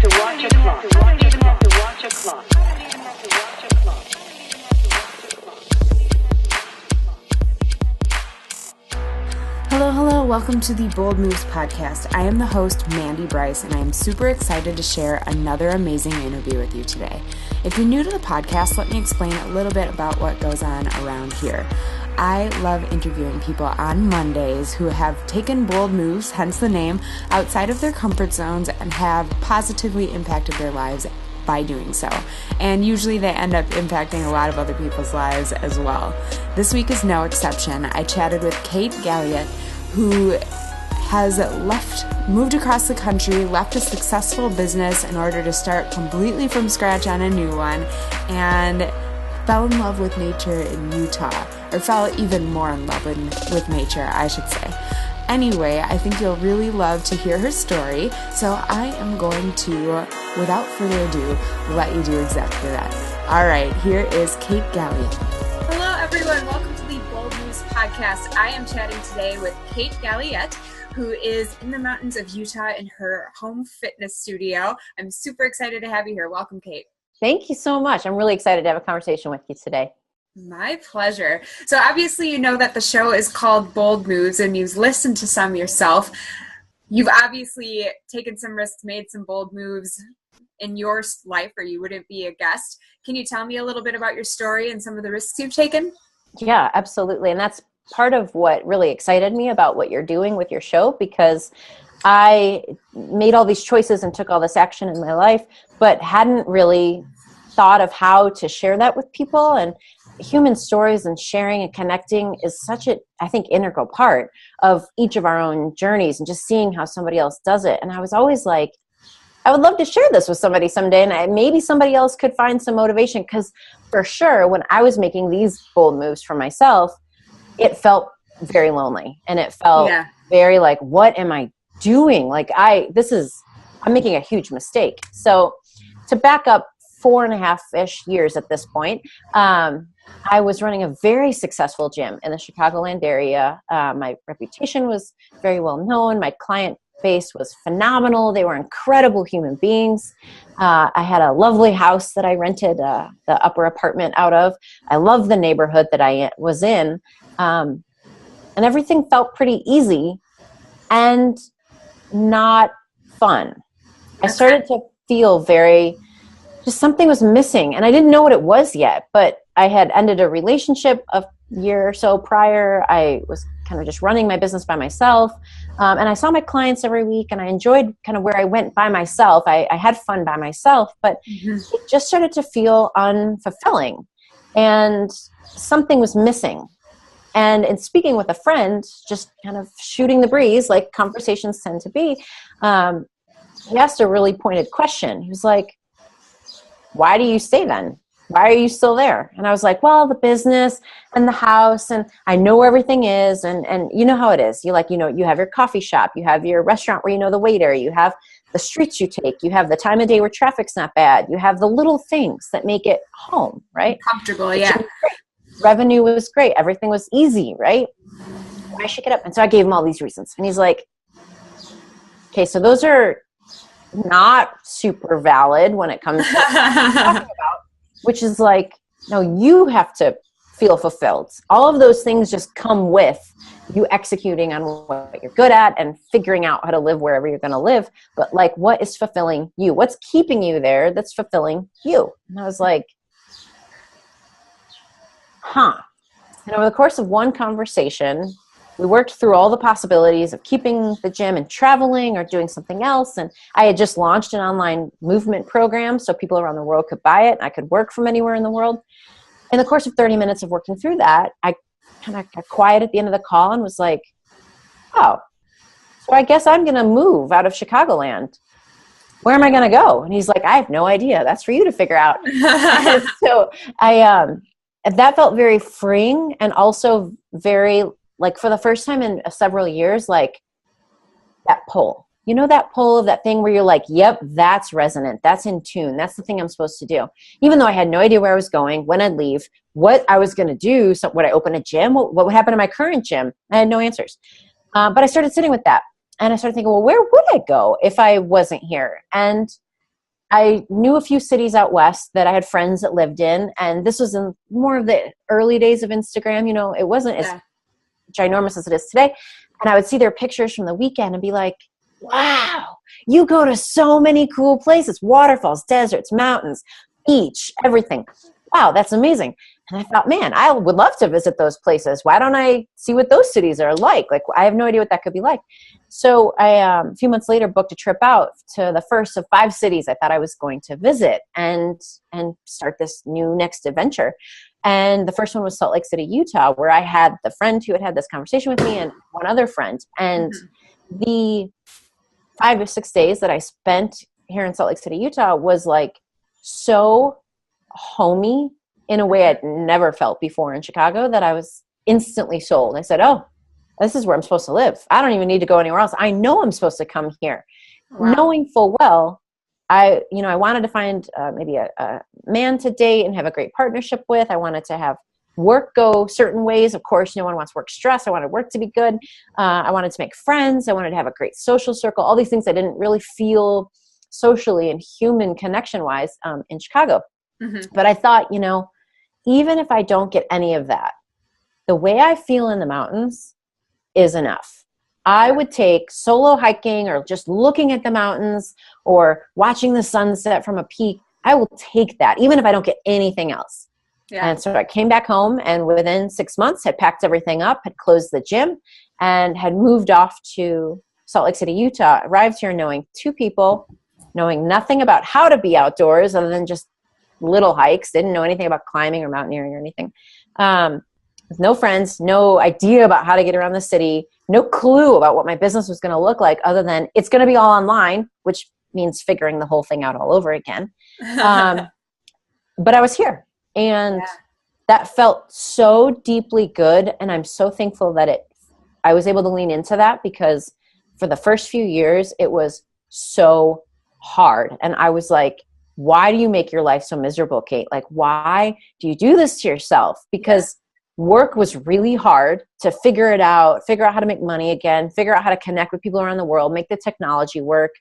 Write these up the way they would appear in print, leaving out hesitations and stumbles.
to watch a clock. I don't even have to watch a clock. Hello, welcome to the Bold Moves podcast. I am the host, Mandie Brice, and I am super excited to share another amazing interview with you today. If you're new to the podcast, let me explain a little bit about what goes on around here. I love interviewing people on Mondays who have taken bold moves, hence the name, outside of their comfort zones and have positively impacted their lives by doing so. And usually they end up impacting a lot of other people's lives as well. This week is no exception. I chatted with Kate Galliett, who has moved across the country, left a successful business in order to start completely from scratch on a new one, and fell in love with nature in Utah, or fell even more in love with nature, I should say. Anyway, I think you'll really love to hear her story, so I am going to, without further ado, let you do exactly that. All right, here is Kate Galliett. Hello, everyone. Welcome to the Bold Moves podcast. I am chatting today with Kate Galliett, who is in the mountains of Utah in her home fitness studio. I'm super excited to have you here. Welcome, Kate. Thank you so much. I'm really excited to have a conversation with you today. My pleasure. So obviously you know that the show is called Bold Moves and you've listened to some yourself. You've obviously taken some risks, made some bold moves in your life, or you wouldn't be a guest. Can you tell me a little bit about your story and some of the risks you've taken? Yeah, absolutely. And that's part of what really excited me about what you're doing with your show, because I made all these choices and took all this action in my life, but hadn't really thought of how to share that with people. And human stories and sharing and connecting is such a, I think, integral part of each of our own journeys, and just seeing how somebody else does it. And I was always like, I would love to share this with somebody someday, and maybe somebody else could find some motivation, because for sure, when I was making these bold moves for myself, it felt very lonely, and it felt very like, what am I doing? Like I'm making a huge mistake. So to back up 4.5-ish years at this point, I was running a very successful gym in the Chicagoland area. My reputation was very well known. My client base was phenomenal. They were incredible human beings. I had a lovely house that I rented the upper apartment out of. I loved the neighborhood that I was in. And everything felt pretty easy and not fun. I started to feel just something was missing, and I didn't know what it was yet, but I had ended a relationship a year or so prior. I was kind of just running my business by myself, and I saw my clients every week, and I enjoyed kind of where I went by myself. I had fun by myself, but it just started to feel unfulfilling, and something was missing. And in speaking with a friend, just kind of shooting the breeze, like conversations tend to be, he asked a really pointed question. He was like, why do you stay then? Why are you still there? And I was like, well, the business and the house, and I know where everything is. And you know how it is. You have your coffee shop, you have your restaurant where you know the waiter, you have the streets you take, you have the time of day where traffic's not bad, you have the little things that make it home, right? Comfortable, yeah. Revenue was great. Everything was easy, right? Why should I get up? And so I gave him all these reasons. And he's like, okay, so those are not super valid when it comes to talking about, which is like, no, you have to feel fulfilled. All of those things just come with you executing on what you're good at and figuring out how to live wherever you're going to live. But like, what is fulfilling you? What's keeping you there that's fulfilling you? And I was like, And over the course of one conversation, we worked through all the possibilities of keeping the gym and traveling or doing something else. And I had just launched an online movement program so people around the world could buy it, and I could work from anywhere in the world. In the course of 30 minutes of working through that, I kind of got quiet at the end of the call and was like, oh, so I guess I'm going to move out of Chicagoland. Where am I going to go? And he's like, I have no idea. That's for you to figure out. So that felt very freeing, and also very, like, for the first time in several years, like that pull. You know, that pull of that thing where you're like, yep, that's resonant. That's in tune. That's the thing I'm supposed to do. Even though I had no idea where I was going, when I'd leave, what I was going to do. So would I open a gym? What would happen to my current gym? I had no answers. But I started sitting with that. And I started thinking, well, where would I go if I wasn't here? And I knew a few cities out west that I had friends that lived in, and this was in more of the early days of Instagram. It wasn't as ginormous as it is today. And I would see their pictures from the weekend and be like, wow, you go to so many cool places, waterfalls, deserts, mountains, beach, everything. Wow, that's amazing. And I thought, man, I would love to visit those places. Why don't I see what those cities are like? Like, I have no idea what that could be like. So I, a few months later, booked a trip out to the first of 5 cities I thought I was going to visit and start this new next adventure. And the first one was Salt Lake City, Utah, where I had the friend who had this conversation with me and one other friend. And the 5 or 6 days that I spent here in Salt Lake City, Utah was like so homey in a way I'd never felt before in Chicago that I was instantly sold. I said, oh, this is where I'm supposed to live. I don't even need to go anywhere else. I know I'm supposed to come here. Wow. Knowing full well, I wanted to find maybe a man to date and have a great partnership with. I wanted to have work go certain ways. Of course, no one wants work stress. I wanted work to be good. I wanted to make friends. I wanted to have a great social circle, all these things I didn't really feel socially and human connection-wise in Chicago. But I thought, even if I don't get any of that, the way I feel in the mountains is enough. I would take solo hiking or just looking at the mountains or watching the sunset from a peak. I will take that, even if I don't get anything else. Yeah. And so I came back home and within 6 months had packed everything up, had closed the gym, and had moved off to Salt Lake City, Utah. Arrived here knowing 2 people, knowing nothing about how to be outdoors other than just little hikes, didn't know anything about climbing or mountaineering or anything. With no friends, no idea about how to get around the city, no clue about what my business was going to look like other than it's going to be all online, which means figuring the whole thing out all over again. But I was here and that felt so deeply good. And I'm so thankful that I was able to lean into that because for the first few years, it was so hard. And I was like, why do you make your life so miserable, Kate? Like, why do you do this to yourself? Because work was really hard to figure out how to make money again, figure out how to connect with people around the world, make the technology work,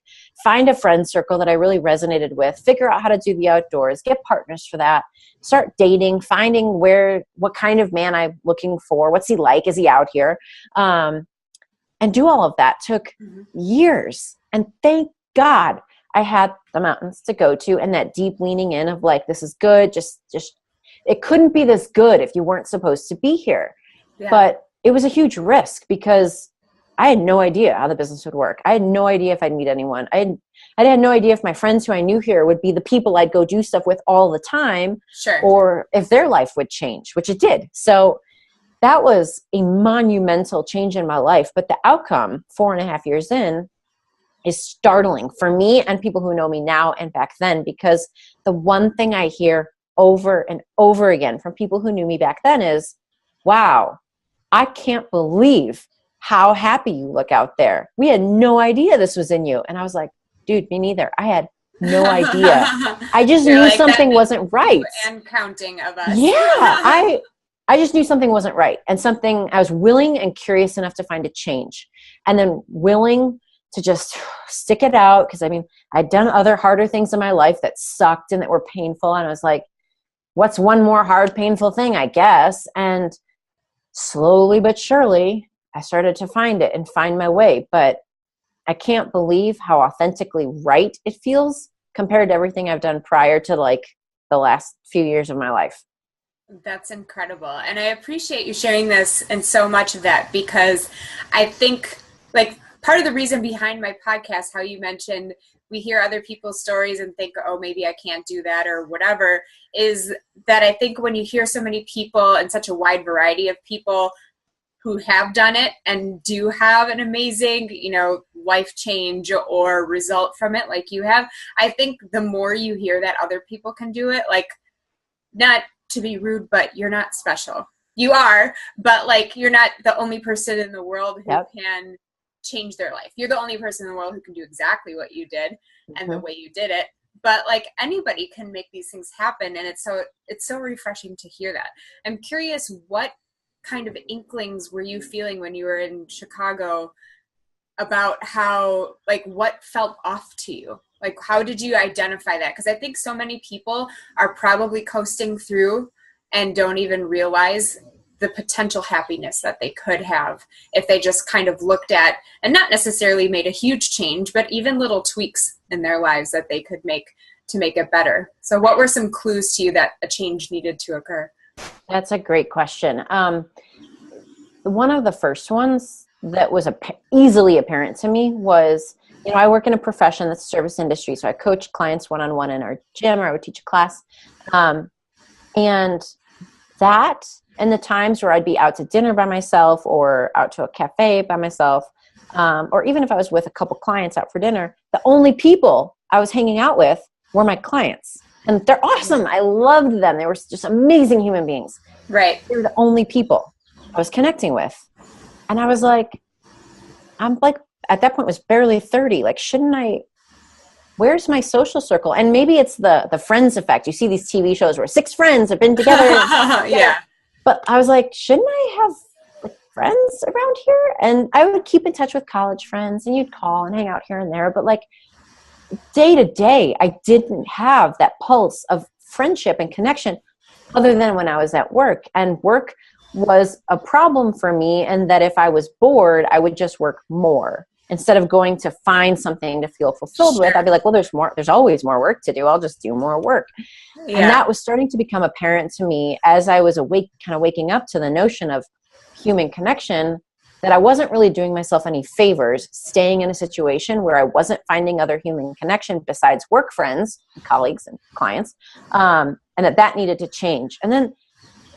find a friend circle that I really resonated with, figure out how to do the outdoors, get partners for that, start dating, finding what kind of man I'm looking for, what's he like, is he out here, and do all of that. Took years. And thank God I had the mountains to go to and that deep leaning in of like, this is good. Just it couldn't be this good if you weren't supposed to be here. Yeah. But it was a huge risk because I had no idea how the business would work. I had no idea if I'd meet anyone. I had no idea if my friends who I knew here would be the people I'd go do stuff with all the time, or if their life would change, which it did. So that was a monumental change in my life. But the outcome 4.5 years in is startling for me and people who know me now and back then, because the one thing I hear over and over again from people who knew me back then is, wow, I can't believe how happy you look out there. We had no idea this was in you. And I was like, dude, me neither. I had no idea. I just knew like something wasn't right. And counting of us. Yeah. I just knew something wasn't right. And something I was willing and curious enough to find a change. And then willing to just stick it out. Because I'd done other harder things in my life that sucked and that were painful. And I was like, what's one more hard, painful thing, I guess? And slowly but surely, I started to find it and find my way. But I can't believe how authentically right it feels compared to everything I've done prior to like the last few years of my life. That's incredible. And I appreciate you sharing this and so much of that, because I think like part of the reason behind my podcast, how you mentioned we hear other people's stories and think, oh, maybe I can't do that or whatever, is that I think when you hear so many people and such a wide variety of people who have done it and do have an amazing, life change or result from it like you have, I think the more you hear that other people can do it, like, not to be rude, but you're not special. You are, but like, you're not the only person in the world who can change their life. You're the only person in the world who can do exactly what you did and the way you did it. But like, anybody can make these things happen. And it's so refreshing to hear that. I'm curious, what kind of inklings were you feeling when you were in Chicago about how, like, what felt off to you? Like, how did you identify that? Because I think so many people are probably coasting through and don't even realize the potential happiness that they could have if they just kind of looked at, and not necessarily made a huge change, but even little tweaks in their lives that they could make to make it better. So what were some clues to you that a change needed to occur? That's a great question. One of the first ones that was easily apparent to me was, I work in a profession that's service industry. So I coach clients one-on-one in our gym, or I would teach a class. And that, and the times where I'd be out to dinner by myself or out to a cafe by myself, or even if I was with a couple clients out for dinner, the only people I was hanging out with were my clients. And they're awesome. I loved them. They were just amazing human beings. Right. They were the only people I was connecting with. And I was like, at that point was barely 30. Like, where's my social circle? And maybe it's the Friends effect. You see these TV shows where 6 friends have been together. Yeah. But I was like, shouldn't I have like friends around here? And I would keep in touch with college friends, and you'd call and hang out here and there. But like day to day, I didn't have that pulse of friendship and connection other than when I was at work. And work was a problem for me, and that if I was bored, I would just work more. Instead of going to find something to feel fulfilled with, I'd be like, well, there's always more work to do. I'll just do more work. Yeah. And that was starting to become apparent to me as I was waking up to the notion of human connection, that I wasn't really doing myself any favors staying in a situation where I wasn't finding other human connection besides work friends, colleagues, and clients, and that needed to change. And then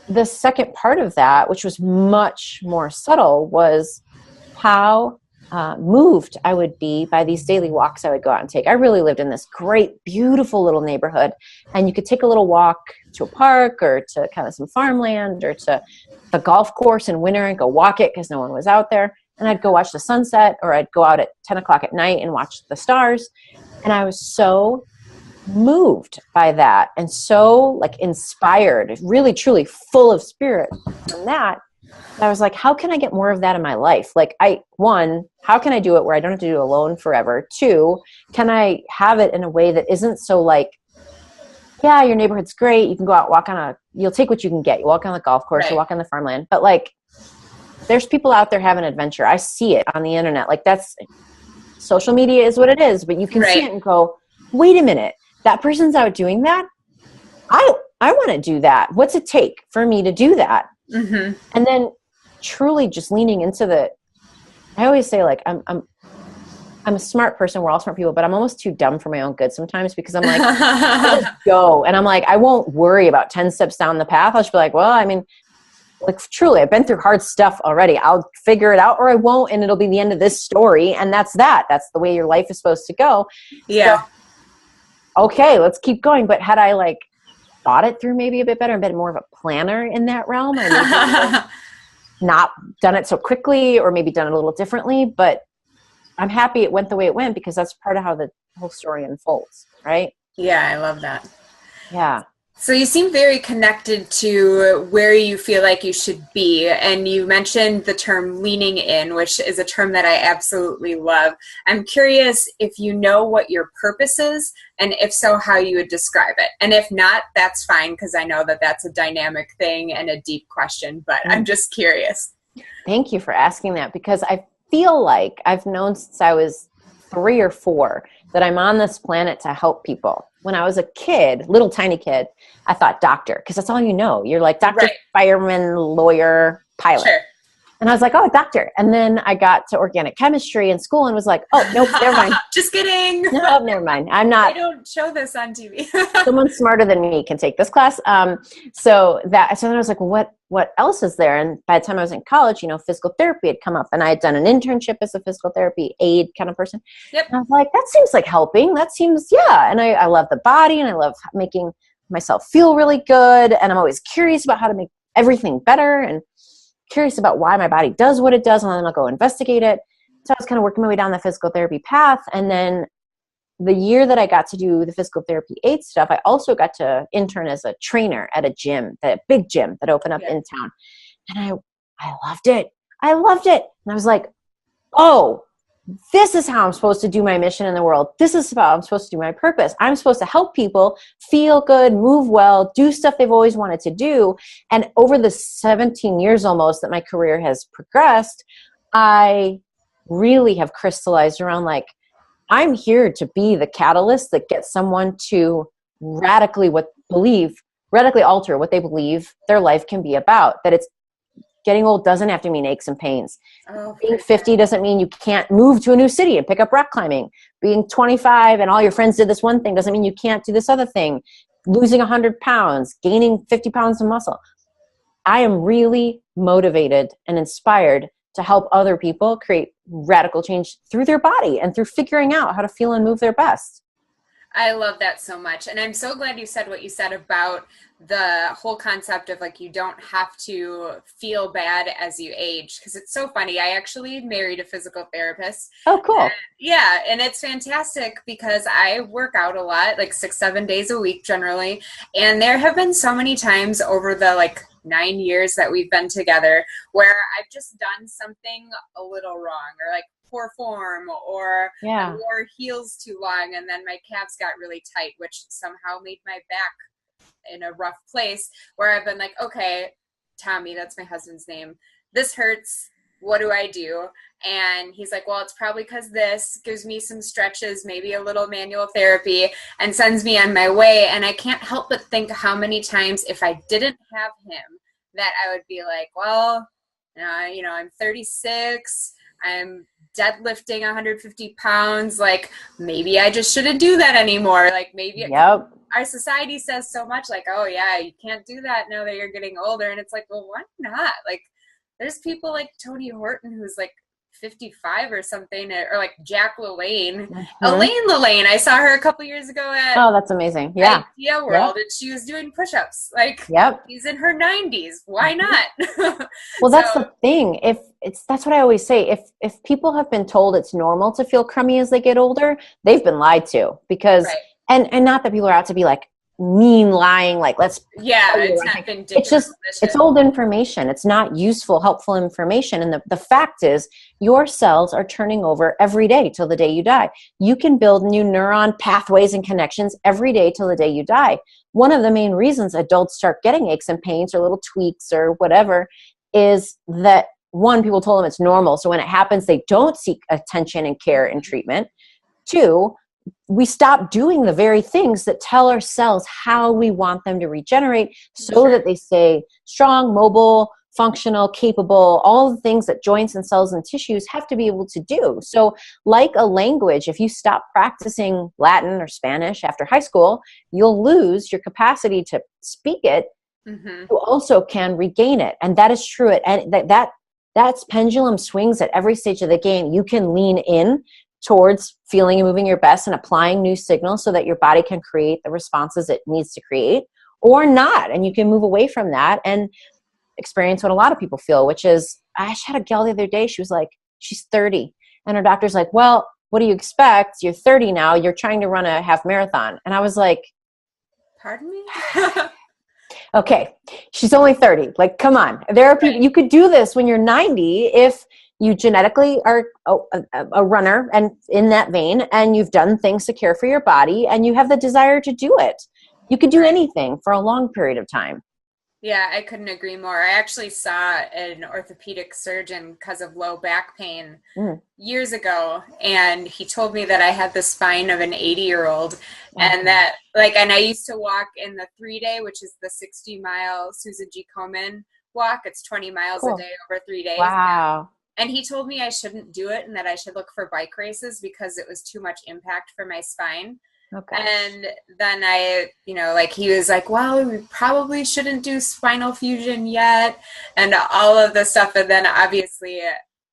the second part of that, which was much more subtle, was how moved I would be by these daily walks I would go out and take. I really lived in this great, beautiful little neighborhood, and you could take a little walk to a park or to kind of some farmland or to the golf course in winter and go walk it because no one was out there. And I'd go watch the sunset, or I'd go out at 10 o'clock at night and watch the stars. And I was so moved by that and so like inspired, really, truly full of spirit from that. I was like, how can I get more of that in my life? Like, how can I do it where I don't have to do it alone forever? 2, can I have it in a way that isn't so like, yeah, your neighborhood's great. You can go out, you'll take what you can get. You walk on the golf course, right. You walk on the farmland. But like, there's people out there having adventure. I see it on the internet. Like, social media is what it is, but you can see it and go, wait a minute, that person's out doing that. I want to do that. What's it take for me to do that? Mm-hmm. And then truly just leaning into I always say, like, I'm a smart person. We're all smart people, but I'm almost too dumb for my own good sometimes, because I'm like, let's go. And I'm like, I won't worry about 10 steps down the path. I'll just be like, well, I mean, like, truly, I've been through hard stuff already. I'll figure it out, or I won't. And it'll be the end of this story. And that's the way your life is supposed to go. Yeah. So, okay, let's keep going. But had I like thought it through maybe a bit better and been more of a planner in that realm, or maybe not done it so quickly, or maybe done it a little differently, but I'm happy it went the way it went, because that's part of how the whole story unfolds, right? Yeah, I love that. Yeah. So you seem very connected to where you feel like you should be. And you mentioned the term leaning in, which is a term that I absolutely love. I'm curious if you know what your purpose is, and if so, how you would describe it. And if not, that's fine, because I know that that's a dynamic thing and a deep question, but I'm just curious. Thank you for asking that, because I feel like I've known since I was 3 or 4 that I'm on this planet to help people. When I was a kid, little tiny kid, I thought doctor, because that's all you know. You're like doctor, right. Fireman, lawyer, pilot. Sure. And I was like, oh, doctor. And then I got to organic chemistry in school and was like, oh, nope, never mind. Just kidding. No, never mind. I'm not. They don't show this on TV. Someone smarter than me can take this class. So then I was like, well, what else is there? And by the time I was in college, physical therapy had come up, and I had done an internship as a physical therapy aide kind of person. Yep. And I was like, that seems like helping. That seems, yeah. And I love the body, and I love making myself feel really good. And I'm always curious about how to make everything better, and curious about why my body does what it does, and then I'll go investigate it. So I was kind of working my way down the physical therapy path. And then the year that I got to do the physical therapy aid stuff, I also got to intern as a trainer at a gym, that big gym that opened up in town. And I loved it. I loved it. And I was like, oh, this is how I'm supposed to do my mission in the world. This is how I'm supposed to do my purpose. I'm supposed to help people feel good, move well, do stuff they've always wanted to do. And over the 17 years almost that my career has progressed, I really have crystallized around like, I'm here to be the catalyst that gets someone to radically alter what they believe their life can be about. That it's getting old doesn't have to mean aches and pains. Being 50 doesn't mean you can't move to a new city and pick up rock climbing. Being 25 and all your friends did this one thing doesn't mean you can't do this other thing. Losing 100 pounds, gaining 50 pounds of muscle. I am really motivated and inspired to help other people create radical change through their body and through figuring out how to feel and move their best. I love that so much. And I'm so glad you said what you said about the whole concept of like, you don't have to feel bad as you age. Because it's so funny. I actually married a physical therapist. Oh, cool. And it's fantastic because I work out a lot, like 6-7 days a week generally. And there have been so many times over the like 9 years that we've been together where I've just done something a little wrong or like poor form or I wore heels too long and then my calves got really tight, which somehow made my back in a rough place where I've been like, okay, Tommy, that's my husband's name. This hurts. What do I do? And he's like, well, it's probably because this gives me some stretches, maybe a little manual therapy, and sends me on my way. And I can't help but think how many times if I didn't have him that I would be like, well, I'm 36. I'm deadlifting 150 pounds. Like, maybe I just shouldn't do that anymore. Like, maybe our society says so much like, oh, yeah, you can't do that now that you're getting older. And it's like, well, why not? Like, there's people like Tony Horton who's like 55 or something, or like Jack LaLanne. Elaine LaLanne. I saw her a couple years ago at that's amazing. Yeah. Idea World, and she was doing push-ups. Like, she's in her 90s. Why not? Well, that's the thing. That's what I always say. If people have been told it's normal to feel crummy as they get older, they've been lied to because, and not that people are out to be like mean lying, like let's it's not vindictive. It's just it's old information. It's not useful, helpful information. And the fact is your cells are turning over every day till the day you die. You can build new neuron pathways and connections every day till the day you die. One of the main reasons adults start getting aches and pains or little tweaks or whatever is that, one, people told them it's normal. So when it happens, they don't seek attention and care and treatment. Two, we stop doing the very things that tell our cells how we want them to regenerate so that they stay strong, mobile, functional, capable, all the things that joints and cells and tissues have to be able to do. So like a language, if you stop practicing Latin or Spanish after high school, you'll lose your capacity to speak it. You also can regain it. And that is true. And that's pendulum swings at every stage of the game. You can lean in towards feeling and moving your best and applying new signals so that your body can create the responses it needs to create, or not. And you can move away from that and experience what a lot of people feel, which is, I had a gal the other day, she was like, she's 30. And her doctor's like, well, what do you expect? You're 30 now, you're trying to run a half marathon. And I was like, pardon me? Okay, she's only 30. Like, come on. There are people, you could do this when you're 90 if you genetically are a runner and in that vein, and you've done things to care for your body and you have the desire to do it. You could do anything for a long period of time. Yeah, I couldn't agree more. I actually saw an orthopedic surgeon because of low back pain years ago, and he told me that I had the spine of an 80-year-old, and that and I used to walk in the 3-day, which is the 60-mile Susan G. Komen walk. It's 20 miles a day over 3 days. Wow. And he told me I shouldn't do it and that I should look for bike races because it was too much impact for my spine. Okay. And then he was like, well, we probably shouldn't do spinal fusion yet and all of this stuff. And then obviously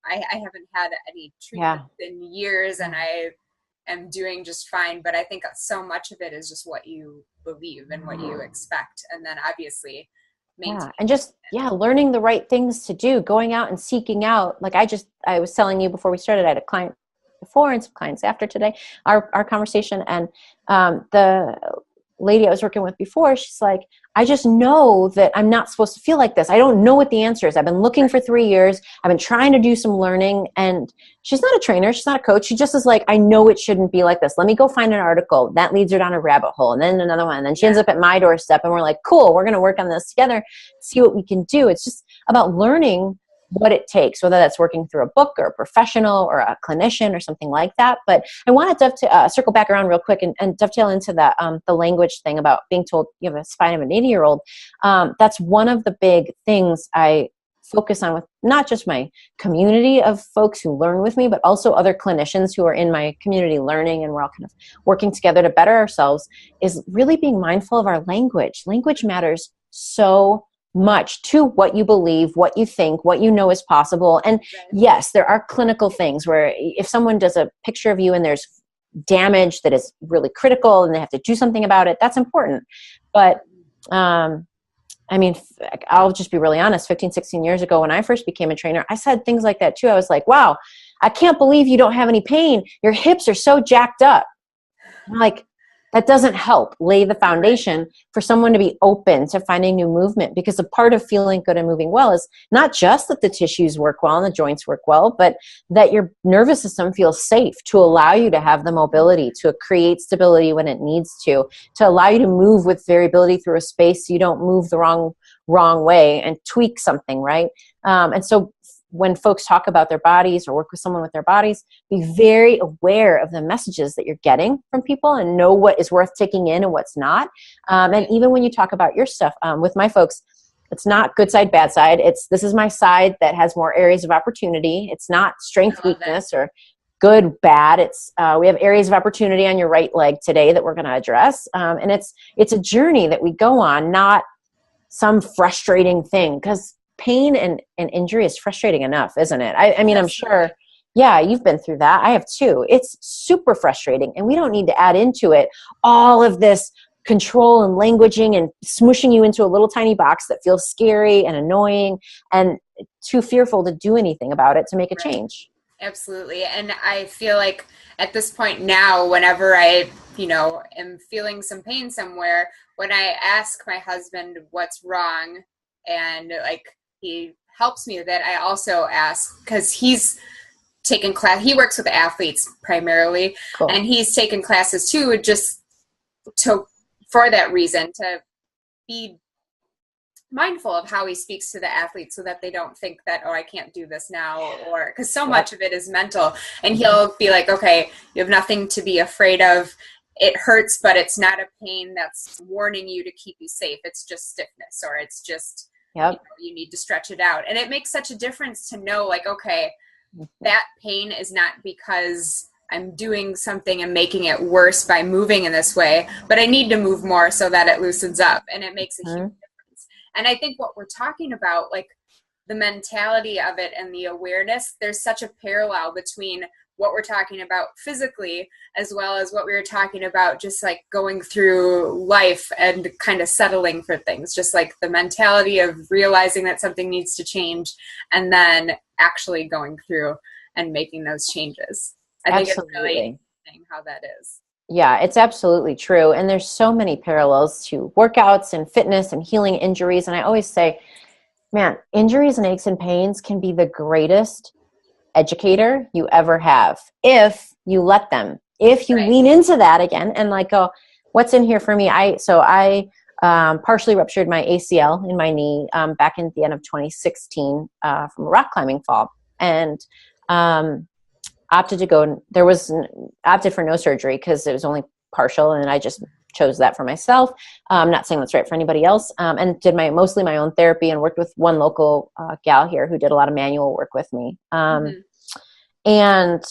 I haven't had any treatment in years and I am doing just fine. But I think so much of it is just what you believe and what you expect. And then obviously and just learning the right things to do, going out and seeking out. Like I was telling you before we started, I had a client before and some clients after today, our conversation, and the lady I was working with before, she's like, I just know that I'm not supposed to feel like this. I don't know what the answer is. I've been looking for 3 years. I've been trying to do some learning, and she's not a trainer. She's not a coach. She just is like, I know it shouldn't be like this. Let me go find an article. That leads her down a rabbit hole, and then another one. And then she ends up at my doorstep, and we're like, cool, we're going to work on this together, see what we can do. It's just about learning what it takes, whether that's working through a book or a professional or a clinician or something like that. But I wanted to circle back around real quick and dovetail into that, the language thing about being told you have a spine of an 80-year-old. That's one of the big things I focus on with not just my community of folks who learn with me, but also other clinicians who are in my community learning, and we're all kind of working together to better ourselves, is really being mindful of our language. Language matters so much to what you believe, what you think, what you know is possible. And yes, there are clinical things where if someone does a picture of you and there's damage that is really critical and they have to do something about it, that's important. But I mean, I'll just be really honest, 15, 16 years ago when I first became a trainer, I said things like that too. I was like, wow, I can't believe you don't have any pain. Your hips are so jacked up. I'm like, that doesn't help lay the foundation for someone to be open to finding new movement, because a part of feeling good and moving well is not just that the tissues work well and the joints work well, but that your nervous system feels safe to allow you to have the mobility, to create stability when it needs to allow you to move with variability through a space so you don't move the wrong way and tweak something, right? And so when folks talk about their bodies or work with someone with their bodies, be very aware of the messages that you're getting from people and know what is worth taking in and what's not. And even when you talk about your stuff with my folks, it's not good side, bad side. This is my side that has more areas of opportunity. It's not strength, weakness, or good, bad. It's we have areas of opportunity on your right leg today that we're going to address. And it's a journey that we go on, not some frustrating thing, because pain and injury is frustrating enough, isn't it? I mean, I'm sure, yeah, you've been through that. I have too. It's super frustrating, and we don't need to add into it all of this control and languaging and smushing you into a little tiny box that feels scary and annoying and too fearful to do anything about it to make a change. Absolutely. And I feel like at this point now, whenever I, am feeling some pain somewhere, when I ask my husband what's wrong and he helps me with it, I also ask, because he's taken class, he works with athletes primarily, cool. And he's taken classes too, just for that reason, to be mindful of how he speaks to the athletes so that they don't think that, oh, I can't do this now, or because so much of it is mental. And he'll be like, okay, you have nothing to be afraid of. It hurts, but it's not a pain that's warning you to keep you safe. It's just stiffness, or it's just, you need to stretch it out. And it makes such a difference to know, okay, that pain is not because I'm doing something and making it worse by moving in this way, but I need to move more so that it loosens up, and it makes a huge difference. And I think what we're talking about, the mentality of it and the awareness, there's such a parallel between what we're talking about physically as well as what we were talking about just going through life and kind of settling for things, just the mentality of realizing that something needs to change and then actually going through and making those changes. I think it's really interesting how that is. Yeah, it's absolutely true. And there's so many parallels to workouts and fitness and healing injuries. And I always say, man, injuries and aches and pains can be the greatest educator you ever have if you let them, if you lean into that again and go, what's in here for me? I partially ruptured my ACL in my knee back in the end of 2016 from a rock climbing fall, and opted for no surgery because it was only partial, and I just chose that for myself. I'm not saying that's right for anybody else. And did mostly my own therapy and worked with one local gal here who did a lot of manual work with me. And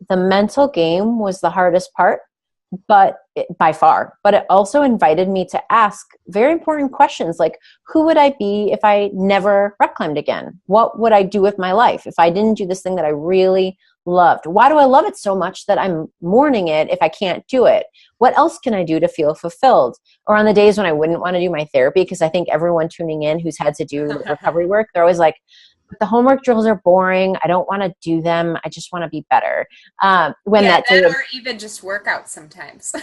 the mental game was the hardest part, by far. But it also invited me to ask very important questions, who would I be if I never rock climbed again? What would I do with my life if I didn't do this thing that I really loved? Why do I love it so much that I'm mourning it if I can't do it? What else can I do to feel fulfilled? Or on the days when I wouldn't want to do my therapy, because I think everyone tuning in who's had to do recovery work, they're always like, the homework drills are boring. I don't want to do them. I just want to be better. Or even just workouts sometimes.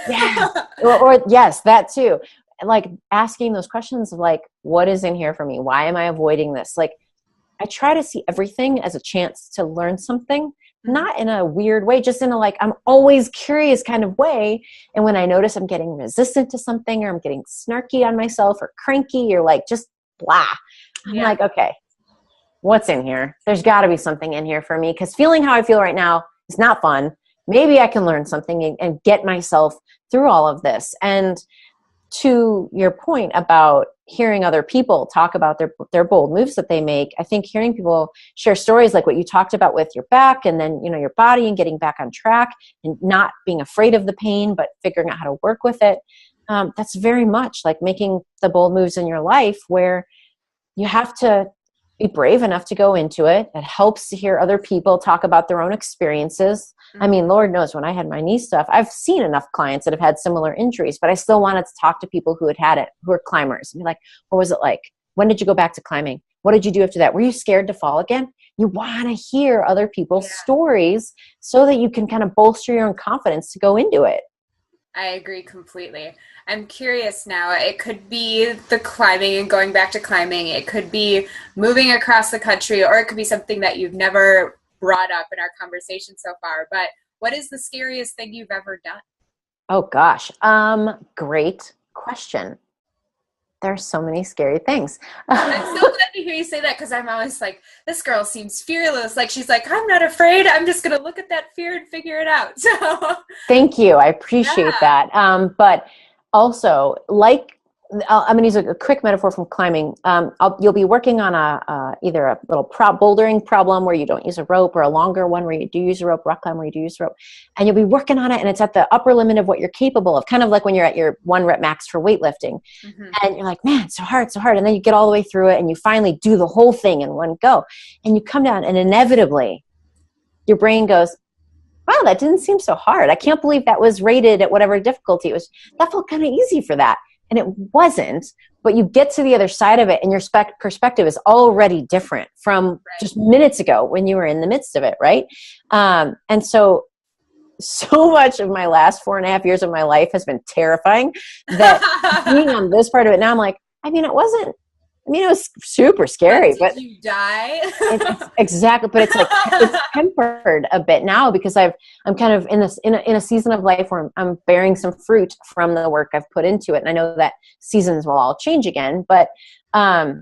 Or yes, that too. like asking those questions of like, what is in here for me? Why am I avoiding this? Like, I try to see everything as a chance to learn something, not in a weird way, just in a like, I'm always curious kind of way. And when I notice I'm getting resistant to something, or I'm getting snarky on myself or cranky or like just blah, I'm like, okay, what's in here? There's got to be something in here for me, because feeling how I feel right now is not fun. Maybe I can learn something and get myself through all of this. And to your point about hearing other people talk about their bold moves that they make, I think hearing people share stories like what you talked about with your back, and then, your body, and getting back on track and not being afraid of the pain, but figuring out how to work with it. That's very much like making the bold moves in your life, where you have to be brave enough to go into it. It helps to hear other people talk about their own experiences. I mean, Lord knows, when I had my knee stuff, I've seen enough clients that have had similar injuries, but I still wanted to talk to people who had it, who are climbers, and be like, what was it like? When did you go back to climbing? What did you do after that? Were you scared to fall again? You want to hear other people's stories so that you can kind of bolster your own confidence to go into it. I agree completely. I'm curious now. It could be the climbing and going back to climbing. It could be moving across the country, or it could be something that you've never brought up in our conversation so far. But what is the scariest thing you've ever done? Oh gosh. Great question. There's so many scary things. I'm so glad to hear you say that, because I'm always like, this girl seems fearless. Like, she's like, I'm not afraid. I'm just going to look at that fear and figure it out. So thank you. I appreciate that. But also, like, I'm going to use a quick metaphor from climbing. You'll be working on either a little bouldering problem where you don't use a rope, or a longer one where you do use a rope, rock climb where you do use a rope, and you'll be working on it, and it's at the upper limit of what you're capable of, kind of like when you're at your 1 rep max for weightlifting. And you're like, man, it's so hard, so hard. And then you get all the way through it, and you finally do the whole thing in one go, and you come down, and inevitably your brain goes, wow, that didn't seem so hard. I can't believe that was rated at whatever difficulty it was. That felt kind of easy for that. And it wasn't, but you get to the other side of it, and your perspective is already different from just minutes ago when you were in the midst of it, right? And so much of my last 4.5 years of my life has been terrifying, that being on this part of it now, I'm like, it was super scary. But you die? Exactly. But it's like, it's tempered a bit now, because I'm kind of in a season of life where I'm bearing some fruit from the work I've put into it. And I know that seasons will all change again, but I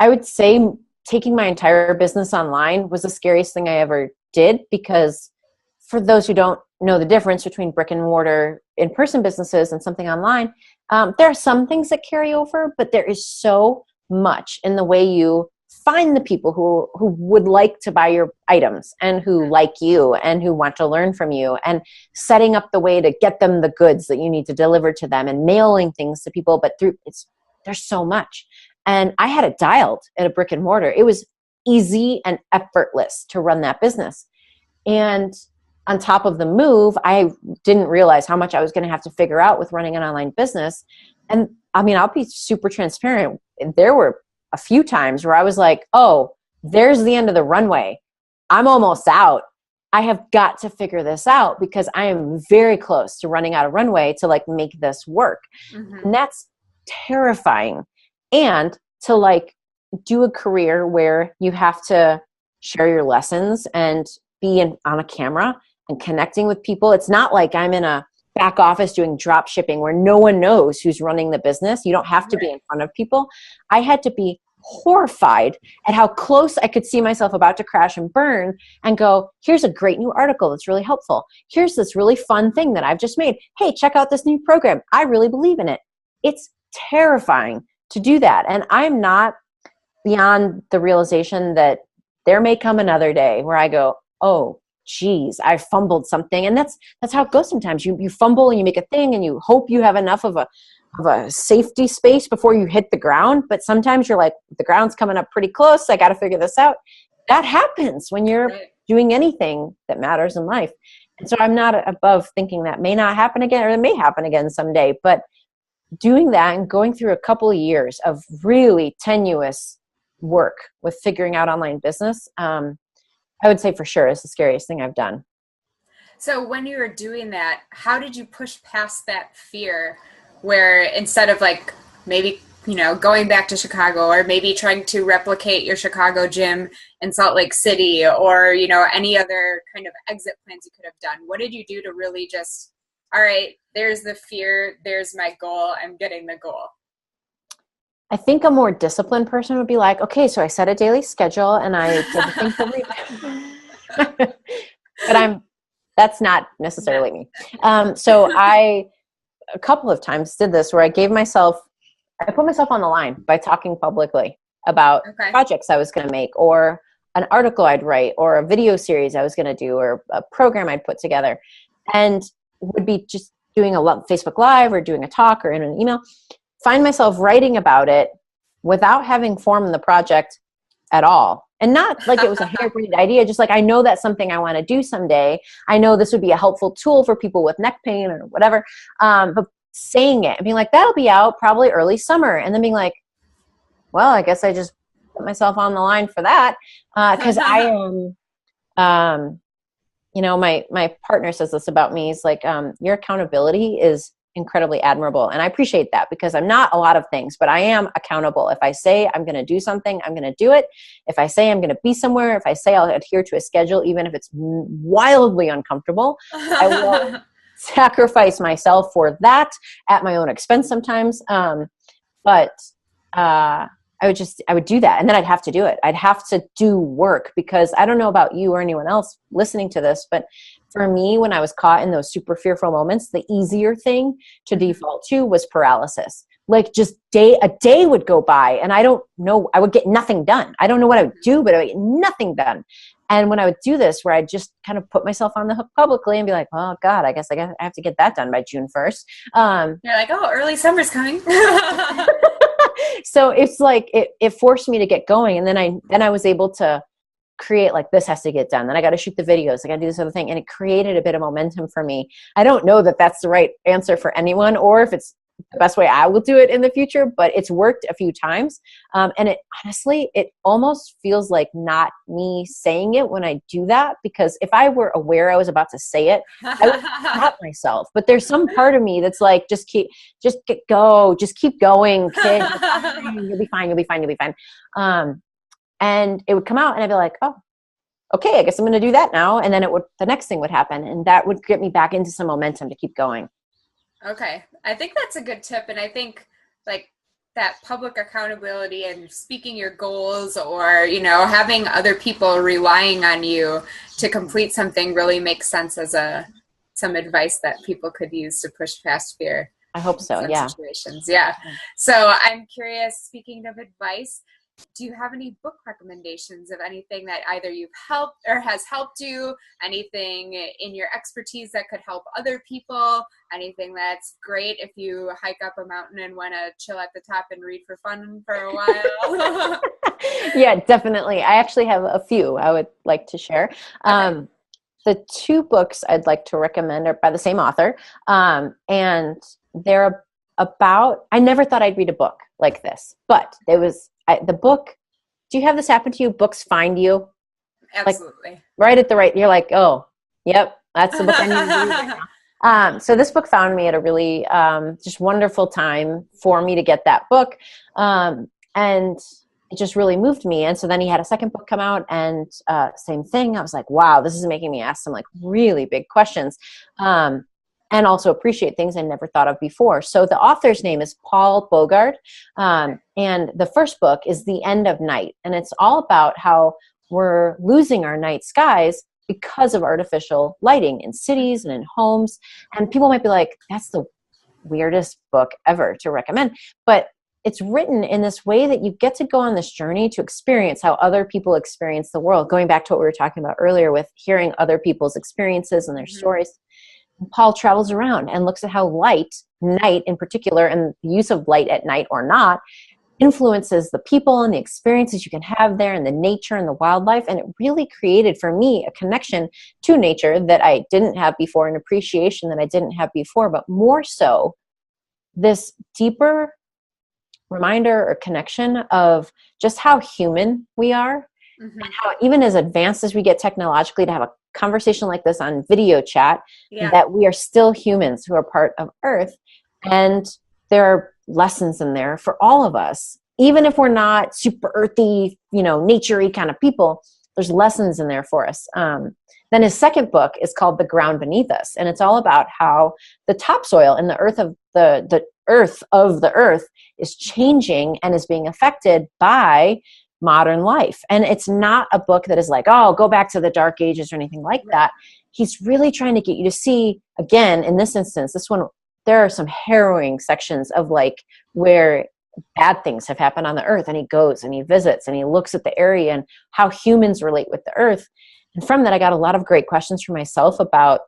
would say taking my entire business online was the scariest thing I ever did, because for those who don't know the difference between brick and mortar in-person businesses and something online, there are some things that carry over, but there is so much in the way you find the people who would like to buy your items, and who like you, and who want to learn from you, and setting up the way to get them the goods that you need to deliver to them, and mailing things to people. But there's so much. And I had it dialed at a brick and mortar. It was easy and effortless to run that business. And on top of the move, I didn't realize how much I was going to have to figure out with running an online business. And I'll be super transparent. There were a few times where I was like, oh, there's the end of the runway. I'm almost out. I have got to figure this out, because I am very close to running out of runway to like make this work. And that's terrifying. And to like do a career where you have to share your lessons and be on a camera and connecting with people. It's not like I'm in a back office doing drop shipping where no one knows who's running the business. You don't have to be in front of people. I had to be horrified at how close I could see myself about to crash and burn, and go, here's a great new article that's really helpful. Here's this really fun thing that I've just made. Hey, check out this new program. I really believe in it. It's terrifying to do that. And I'm not beyond the realization that there may come another day where I go, oh, geez, I fumbled something. And that's how it goes sometimes. You fumble and you make a thing, and you hope you have enough of a safety space before you hit the ground. But sometimes you're like, the ground's coming up pretty close. I got to figure this out. That happens when you're doing anything that matters in life. And so I'm not above thinking that may not happen again, or it may happen again someday. But doing that and going through a couple of years of really tenuous work with figuring out online business, I would say for sure is the scariest thing I've done. So when you were doing that, how did you push past that fear where instead of like maybe, going back to Chicago, or maybe trying to replicate your Chicago gym in Salt Lake City, or, any other kind of exit plans you could have done? What did you do to really just, all right, there's the fear, there's my goal, I'm getting the goal? I think a more disciplined person would be like, okay, so I set a daily schedule and I did the things every day. But that's not necessarily me. So I, a couple of times did this where I put myself on the line by talking publicly about projects I was going to make, or an article I'd write, or a video series I was going to do, or a program I'd put together, and would be just doing a Facebook Live or doing a talk or in an email, find myself writing about it without having formed the project at all. And not like it was a harebrained idea, just like, I know that's something I want to do someday. I know this would be a helpful tool for people with neck pain or whatever. But saying it and being like, that'll be out probably early summer. And then being like, well, I guess I just put myself on the line for that. Cause I am, my partner says this about me. He's like, your accountability is incredibly admirable. And I appreciate that, because I'm not a lot of things, but I am accountable. If I say I'm going to do something, I'm going to do it. If I say I'm going to be somewhere, if I say I'll adhere to a schedule, even if it's wildly uncomfortable, I will sacrifice myself for that at my own expense sometimes. But I would do that. And then I'd have to do it. I'd have to do work, because I don't know about you or anyone else listening to this, but for me, when I was caught in those super fearful moments, the easier thing to default to was paralysis. Like just a day would go by and I don't know, I would get nothing done. I don't know what I would do, but I would get nothing done. And when I would do this, where I just kind of put myself on the hook publicly and be like, oh God, I guess I have to get that done by June 1st. You're like, oh, early summer's coming. So it's like, it forced me to get going. And then I was able to create, like, this has to get done. Then I got to shoot the videos. I got to do this other thing. And it created a bit of momentum for me. I don't know that that's the right answer for anyone, or if it's the best way I will do it in the future, but it's worked a few times. And it honestly, it almost feels like not me saying it when I do that, because if I were aware I was about to say it, I would stop myself. But there's some part of me that's like, just keep going, kid. You'll be fine. You'll be fine. You'll be fine. And it would come out and I'd be like, oh, okay, I guess I'm going to do that now. And then the next thing would happen, and that would get me back into some momentum to keep going. Okay. I think that's a good tip. And I think like that public accountability and speaking your goals, or, having other people relying on you to complete something really makes sense as some advice that people could use to push past fear. I hope so. Yeah. Situations. Yeah. So I'm curious, speaking of advice, do you have any book recommendations of anything that either you've helped or has helped you, anything in your expertise that could help other people, anything that's great if you hike up a mountain and want to chill at the top and read for fun for a while? Yeah, definitely. I actually have a few I would like to share. Okay. The two books I'd like to recommend are by the same author. And they're about, I never thought I'd read a book like this, but it was, the book, do you have this happen to you? Books find you? Absolutely. Like, right at the right, you're like, oh, yep, that's the book I need to read right now. So this book found me at a really just wonderful time for me to get that book. And it just really moved me. And so then he had a second book come out, and same thing. I was like, wow, this is making me ask some like really big questions. And also appreciate things I never thought of before. So the author's name is Paul Bogard. And the first book is The End of Night. And it's all about how we're losing our night skies because of artificial lighting in cities and in homes. And people might be like, that's the weirdest book ever to recommend. But it's written in this way that you get to go on this journey to experience how other people experience the world. Going back to what we were talking about earlier with hearing other people's experiences and their stories. Paul travels around and looks at how night in particular, and the use of light at night or not, influences the people and the experiences you can have there, and the nature and the wildlife. And it really created for me a connection to nature that I didn't have before, an appreciation that I didn't have before, but more so this deeper reminder or connection of just how human we are. Mm-hmm. And how even as advanced as we get technologically, to have a conversation like this on video chat, that we are still humans who are part of Earth. And there are lessons in there for all of us. Even if we're not super earthy, nature-y kind of people, there's lessons in there for us. Then his second book is called The Ground Beneath Us. And it's all about how the topsoil and the earth of the earth is changing and is being affected by modern life. And it's not a book that is like, oh, go back to the dark ages or anything like that. He's really trying to get you to see, again, in this instance, this one, there are some harrowing sections of like where bad things have happened on the earth, and he goes and he visits and he looks at the area and how humans relate with the earth. And from that, I got a lot of great questions for myself about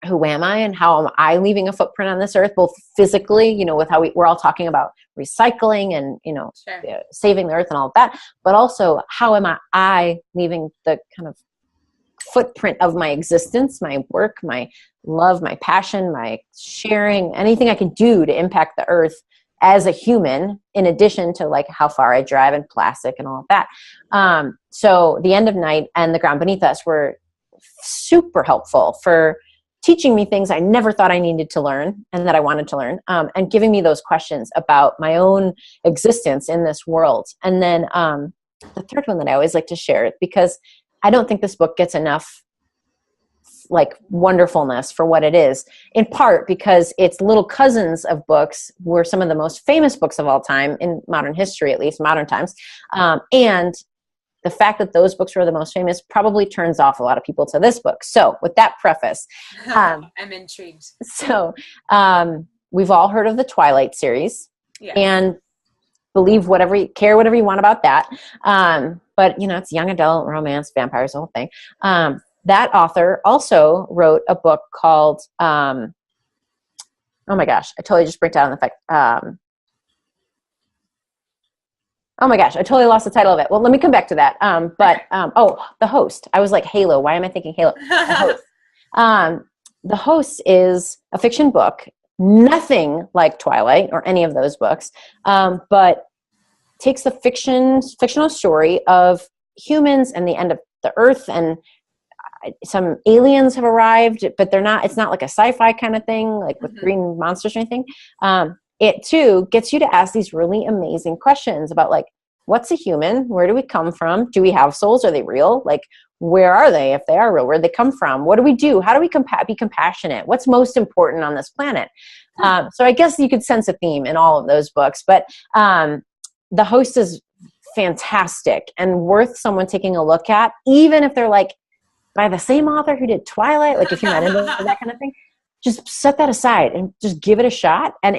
who am I and how am I leaving a footprint on this earth, both physically, with how we're all talking about recycling and, Sure. saving the earth and all of that, but also how am I leaving the kind of footprint of my existence, my work, my love, my passion, my sharing, anything I can do to impact the earth as a human, in addition to like how far I drive and plastic and all of that. So The End of Night and The Ground Beneath Us were super helpful for teaching me things I never thought I needed to learn and that I wanted to learn, and giving me those questions about my own existence in this world. And then the third one that I always like to share, because I don't think this book gets enough like wonderfulness for what it is, in part because its little cousins of books were some of the most famous books of all time in modern history, at least modern times. And the fact that those books were the most famous probably turns off a lot of people to this book. So with that preface, I'm intrigued. So we've all heard of the Twilight series, and believe whatever you want about that. But it's young adult romance, vampires, the whole thing. That author also wrote a book called, oh my gosh, I totally just bricked out on the fact. Oh my gosh, I totally lost the title of it. Well, let me come back to that. The Host. I was like, Halo. Why am I thinking Halo? The Host. The Host is a fiction book, nothing like Twilight or any of those books, but takes the fictional story of humans and the end of the earth, and some aliens have arrived, but it's not like a sci-fi kind of thing, like with green monsters or anything. It too gets you to ask these really amazing questions about like, what's a human? Where do we come from? Do we have souls? Are they real? Like, where are they? If they are real, where do they come from? What do we do? How do we be compassionate? What's most important on this planet? So I guess you could sense a theme in all of those books, but The Host is fantastic and worth someone taking a look at, even if they're like by the same author who did Twilight. Like if you're not into that kind of thing, just set that aside and just give it a shot. And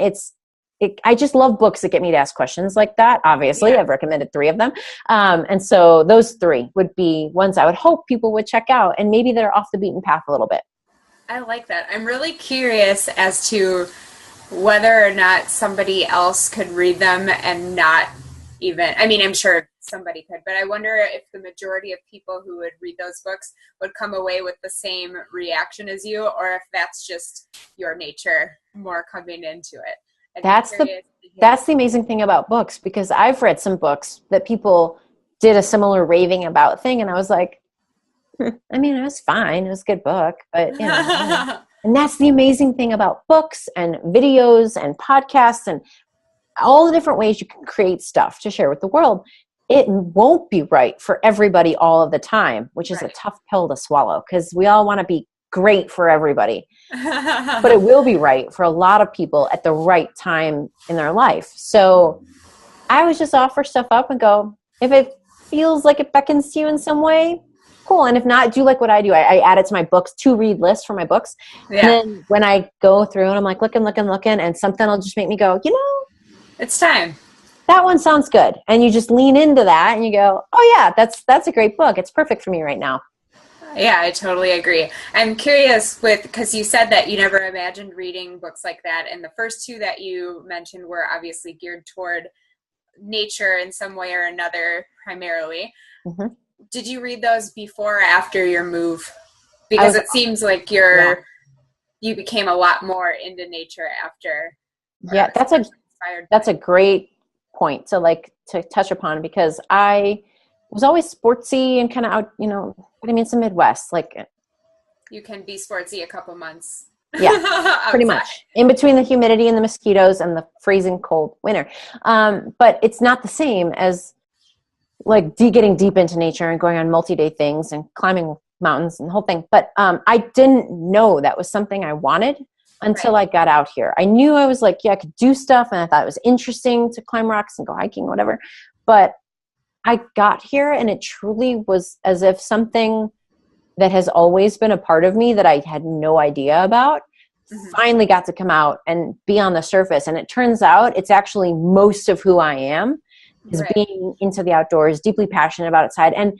I just love books that get me to ask questions like that. Obviously, I've recommended 3 of them. And so those 3 would be ones I would hope people would check out, and maybe they're off the beaten path a little bit. I like that. I'm really curious as to whether or not somebody else could read them and not even, I'm sure somebody could, but I wonder if the majority of people who would read those books would come away with the same reaction as you, or if that's just your nature more coming into it. That's the amazing thing about books, because I've read some books that people did a similar raving about thing, and I was like, it was fine. It was a good book, but and that's the amazing thing about books and videos and podcasts and all the different ways you can create stuff to share with the world. It won't be right for everybody all of the time, which is a tough pill to swallow, because we all want to be great for everybody. But it will be right for a lot of people at the right time in their life. So I would just offer stuff up and go, if it feels like it beckons to you in some way, cool. And if not, do like what I do. I add it to my books, to read list for my books. And then when I go through and I'm like looking, and something will just make me go, it's time. That one sounds good. And you just lean into that and you go, oh yeah, that's a great book. It's perfect for me right now. Yeah, I totally agree. I'm curious because you said that you never imagined reading books like that. And the first 2 that you mentioned were obviously geared toward nature in some way or another, primarily. Mm-hmm. Did you read those before or after your move? Because it seems like you became a lot more into nature after. Yeah, that's a great point to touch upon, because I was always sportsy and kind of out, it's the Midwest. Like, you can be sportsy a couple months. Yeah, pretty much. In between the humidity and the mosquitoes and the freezing cold winter. But it's not the same as like getting deep into nature and going on multi-day things and climbing mountains and the whole thing. But I didn't know that was something I wanted until I got out here. I knew I was like, yeah, I could do stuff, and I thought it was interesting to climb rocks and go hiking, whatever. But I got here and it truly was as if something that has always been a part of me that I had no idea about finally got to come out and be on the surface. And it turns out it's actually most of who I am is being into the outdoors, deeply passionate about outside. And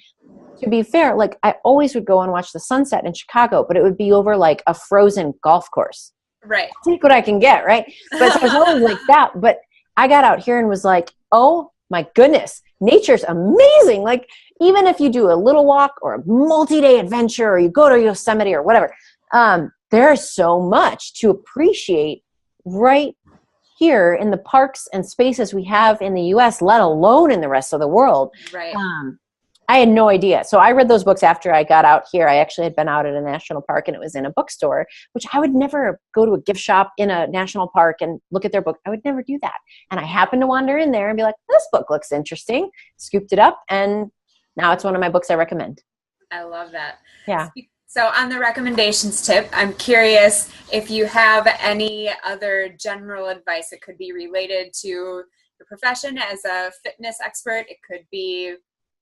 to be fair, like I always would go and watch the sunset in Chicago, but it would be over like a frozen golf course. Right. Take what I can get, right? But so I was always like that. But I got out here and was like, oh my goodness, nature's amazing. Like even if you do a little walk or a multi-day adventure or you go to Yosemite or whatever, there's so much to appreciate right here in the parks and spaces we have in the US, let alone in the rest of the world. Right. I had no idea. So I read those books after I got out here. I actually had been out at a national park and it was in a bookstore, which I would never go to a gift shop in a national park and look at their book. I would never do that. And I happened to wander in there and be like, this book looks interesting. Scooped it up and now it's one of my books I recommend. I love that. Yeah. So on the recommendations tip, I'm curious if you have any other general advice. It could be related to your profession as a fitness expert. It could be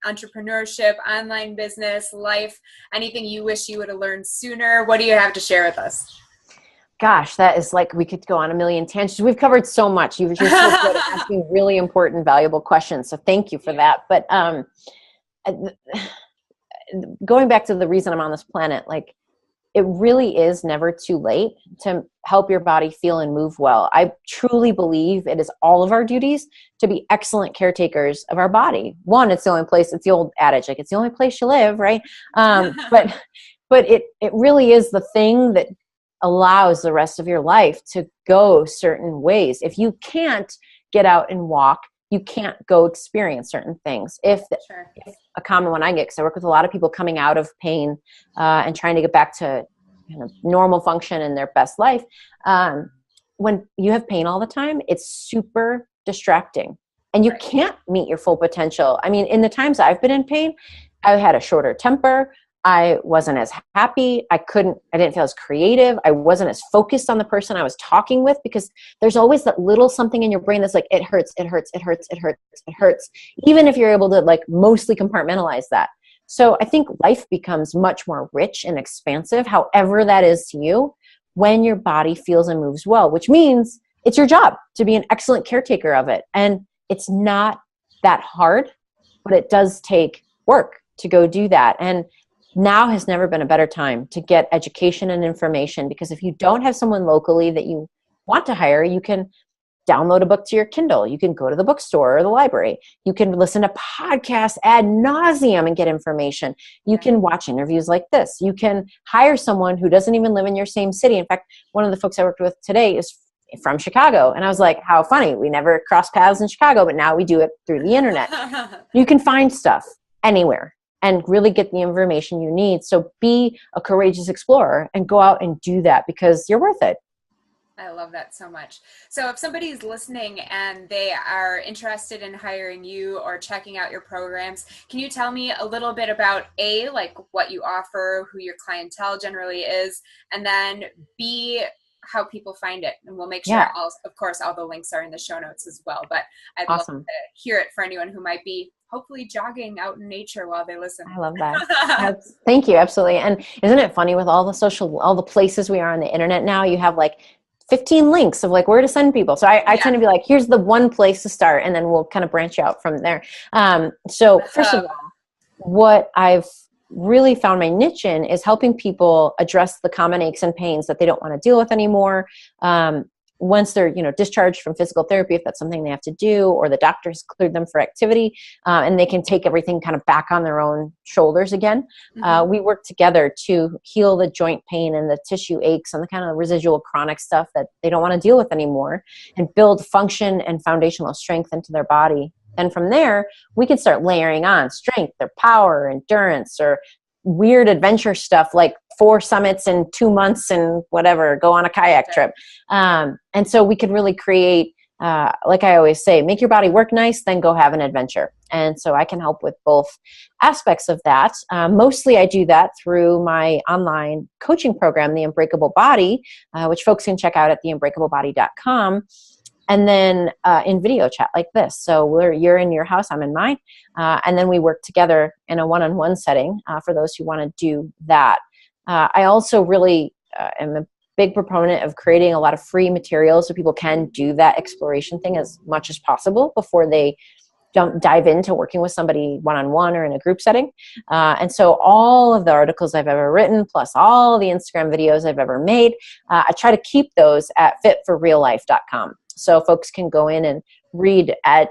entrepreneurship, online business, life, anything you wish you would have learned sooner. What do you have to share with us? Gosh, that is like, we could go on a million tangents. We've covered so much. You're so good at asking really important, valuable questions. So thank you for that. But going back to the reason I'm on this planet, like it really is never too late to help your body feel and move well. I truly believe it is all of our duties to be excellent caretakers of our body. One, it's the only place, it's the old adage, like it's the only place you live, right? But it really is the thing that allows the rest of your life to go certain ways. If you can't get out and walk, you can't go experience certain things. If a common one I get, because I work with a lot of people coming out of pain and trying to get back to normal function in their best life. When you have pain all the time, it's super distracting and you can't meet your full potential. I mean, in the times I've been in pain, I had a shorter temper. I wasn't as happy. I didn't feel as creative. I wasn't as focused on the person I was talking with because there's always that little something in your brain that's like, it hurts, it hurts, it hurts, it hurts, it hurts. Even if you're able to like mostly compartmentalize that. So I think life becomes much more rich and expansive, however that is to you, when your body feels and moves well, which means it's your job to be an excellent caretaker of it. And it's not that hard, but it does take work to go do that. And now has never been a better time to get education and information, because if you don't have someone locally that you want to hire, you can download a book to your Kindle. You can go to the bookstore or the library. You can listen to podcasts ad nauseum and get information. You can watch interviews like this. You can hire someone who doesn't even live in your same city. In fact, one of the folks I worked with today is from Chicago. And I was like, how funny. We never crossed paths in Chicago, but now we do it through the internet. You can find stuff anywhere and really get the information you need. So be a courageous explorer and go out and do that because you're worth it. I love that so much. So if somebody's listening and they are interested in hiring you or checking out your programs, can you tell me a little bit about A, like what you offer, who your clientele generally is, and then B, how people find it? And we'll make sure, of course, all the links are in the show notes as well. But I'd love to hear it for anyone who might be hopefully jogging out in nature while they listen. I love that. Thank you. Absolutely. And isn't it funny with all the places we are on the internet now, you have like 15 links of like where to send people. So I tend to be like, here's the one place to start, and then we'll kind of branch out from there. So first of all, what I've really found my niche in is helping people address the common aches and pains that they don't want to deal with anymore. Once they're, discharged from physical therapy, if that's something they have to do, or the doctor has cleared them for activity, and they can take everything kind of back on their own shoulders again. We work together to heal the joint pain and the tissue aches and the kind of residual chronic stuff that they don't want to deal with anymore, and build function and foundational strength into their body. And from there, we can start layering on strength or power, endurance, or weird adventure stuff, like 4 summits in 2 months and whatever, go on a kayak trip. And so we could really create, like I always say, make your body work nice, then go have an adventure. And so I can help with both aspects of that. Mostly I do that through my online coaching program, The Unbreakable Body, which folks can check out at theunbreakablebody.com. And then in video chat like this. So you're in your house, I'm in mine. And then we work together in a one-on-one setting for those who want to do that. I also really am a big proponent of creating a lot of free materials so people can do that exploration thing as much as possible before they dive into working with somebody one-on-one or in a group setting. And so all of the articles I've ever written, plus all the Instagram videos I've ever made, I try to keep those at fitforreallife.com. So folks can go in and read at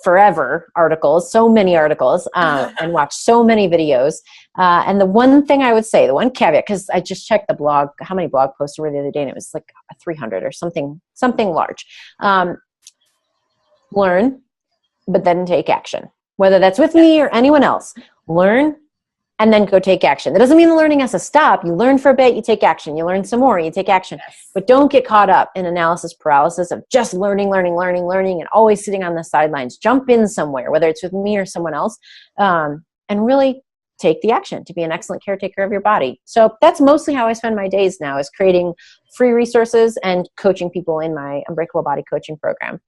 forever articles, so many articles, and watch so many videos. And the one thing I would say, the one caveat, because I just checked the blog, how many blog posts were the other day, and it was like 300 or something large. Learn, but then take action. Whether that's with me or anyone else, learn and then go take action. That doesn't mean the learning has to stop. You learn for a bit, you take action. You learn some more, you take action. But don't get caught up in analysis paralysis of just learning, and always sitting on the sidelines. Jump in somewhere, whether it's with me or someone else, and really take the action to be an excellent caretaker of your body. So that's mostly how I spend my days now, is creating free resources and coaching people in my Unbreakable Body coaching program.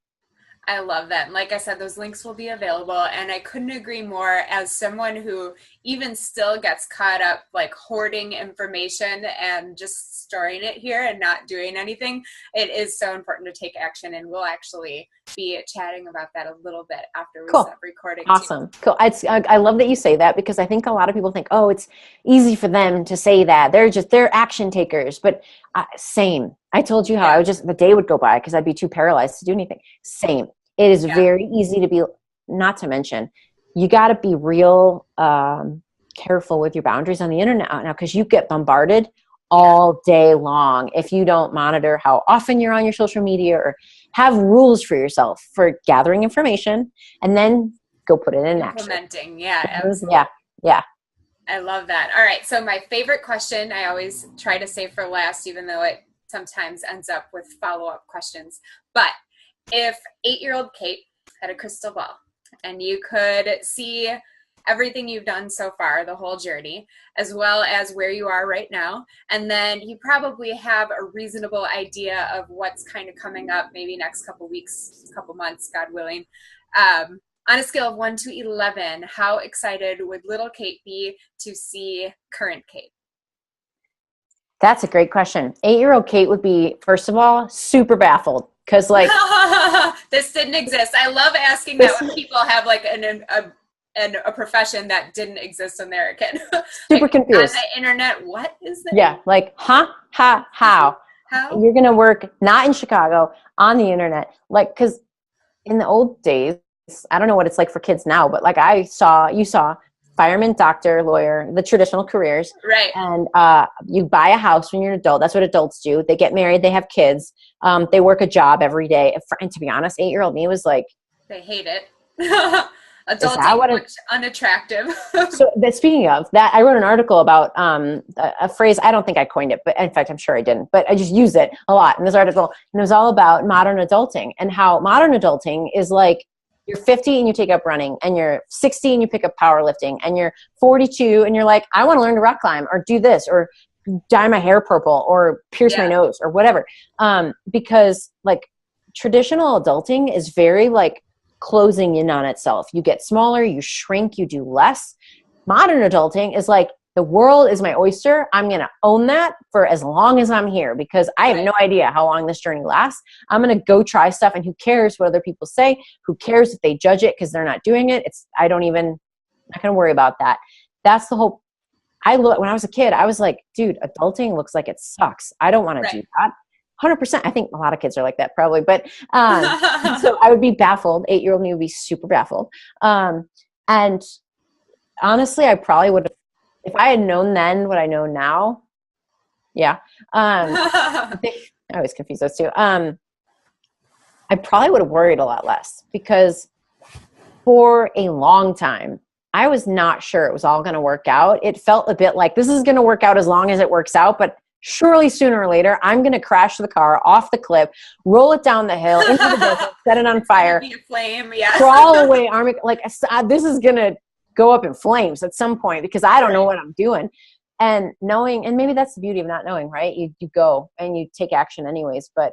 I love that. And like I said, those links will be available. And I couldn't agree more. As someone who even still gets caught up like hoarding information and just storing it here and not doing anything, it is so important to take action. And we'll actually be chatting about that a little bit after we stop recording. Awesome. Too. Cool. I love that you say that, because I think a lot of people think, oh, it's easy for them to say that. They're action takers. But same. I told you how the day would go by because I'd be too paralyzed to do anything. Same. It is very easy to be, not to mention, you got to be real careful with your boundaries on the internet now, because you get bombarded all day long if you don't monitor how often you're on your social media or have rules for yourself for gathering information and then go put it in action. Implementing, absolutely. Yeah. I love that. All right, so my favorite question I always try to save for last, even though it sometimes ends up with follow-up questions. But if 8-year-old Kate had a crystal ball and you could see everything you've done so far, the whole journey, as well as where you are right now, and then you probably have a reasonable idea of what's kind of coming up, maybe next couple weeks, couple months, God willing. On a scale of 1 to 11, how excited would little Kate be to see current Kate? That's a great question. 8-year-old Kate would be, first of all, super baffled. Because this didn't exist. I love asking that when people have like a profession that didn't exist when they were a kid. Super confused. On the internet, what is that? Yeah, like, how? How? You're going to work not in Chicago, on the internet. Like, because in the old days, I don't know what it's like for kids now, but like you saw fireman, doctor, lawyer, the traditional careers. Right. And you buy a house when you're an adult. That's what adults do. They get married. They have kids. They work a job every day. And to be honest, 8-year-old me was like, they hate it. Adulting looks unattractive. So speaking of that, I wrote an article about a phrase. I don't think I coined it, but in fact, I'm sure I didn't, but I just use it a lot in this article. And it was all about modern adulting and how modern adulting is like, you're 50 and you take up running, and you're 60 and you pick up powerlifting, and you're 42 and you're like, I want to learn to rock climb or do this or dye my hair purple or pierce my nose or whatever. Because like traditional adulting is very like closing in on itself. You get smaller, you shrink, you do less. Modern adulting is like, the world is my oyster. I'm going to own that for as long as I'm here, because I have no idea how long this journey lasts. I'm going to go try stuff, and who cares what other people say? Who cares if they judge it because they're not doing it? I'm not going to worry about that. That's the whole, when I was a kid, I was like, dude, adulting looks like it sucks. I don't want to do that. 100%. I think a lot of kids are like that probably, but so I would be baffled. 8-year-old me would be super baffled. And honestly, I probably would have, if I had known then what I know now, I always confuse those two. I probably would have worried a lot less, because for a long time, I was not sure it was all going to work out. It felt a bit like this is going to work out as long as it works out, but surely sooner or later, I'm going to crash the car off the cliff, roll it down the hill into the desert, set it on fire, be a flame, yeah. crawl away, like this is going to go up in flames at some point because I don't know what I'm doing. And knowing, and maybe that's the beauty of not knowing, right? You go and you take action anyways, but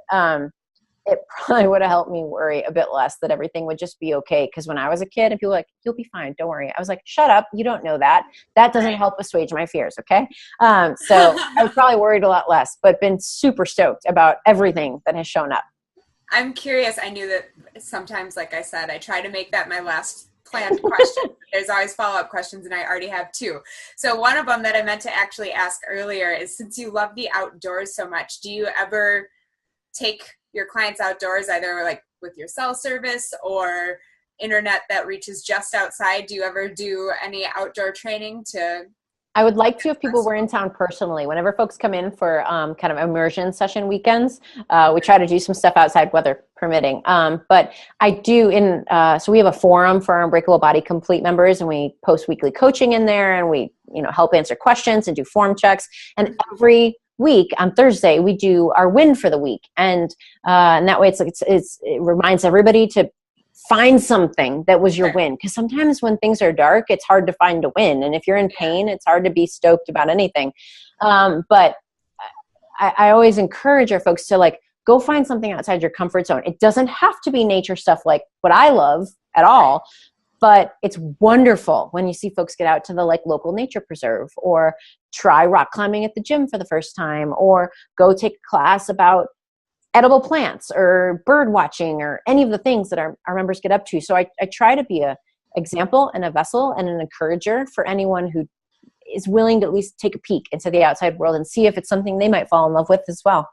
it probably would have helped me worry a bit less that everything would just be okay. Because when I was a kid and people were like, you'll be fine, don't worry. I was like, shut up, you don't know that. That doesn't help assuage my fears, okay? So I was probably worried a lot less, but been super stoked about everything that has shown up. I'm curious. I knew that sometimes, like I said, I try to make that my last planned question. There's always follow-up questions, and I already have 2. So one of them that I meant to actually ask earlier is, since you love the outdoors so much, do you ever take your clients outdoors, either like with your cell service or internet that reaches just outside? Do you ever do any outdoor training to? I would like to if people were in town personally. Whenever folks come in for kind of immersion session weekends, we try to do some stuff outside, weather permitting. But I do so we have a forum for our Unbreakable Body Complete members, and we post weekly coaching in there, and we help answer questions and do form checks. And every week on Thursday, we do our win for the week. And that way it reminds everybody to find something that was your win. Because sometimes when things are dark, it's hard to find a win. And if you're in pain, it's hard to be stoked about anything. But I always encourage our folks to go find something outside your comfort zone. It doesn't have to be nature stuff like what I love at all. But it's wonderful when you see folks get out to the local nature preserve, or try rock climbing at the gym for the first time, or go take a class about edible plants or bird watching or any of the things that our members get up to. So I try to be an example and a vessel and an encourager for anyone who is willing to at least take a peek into the outside world and see if it's something they might fall in love with as well.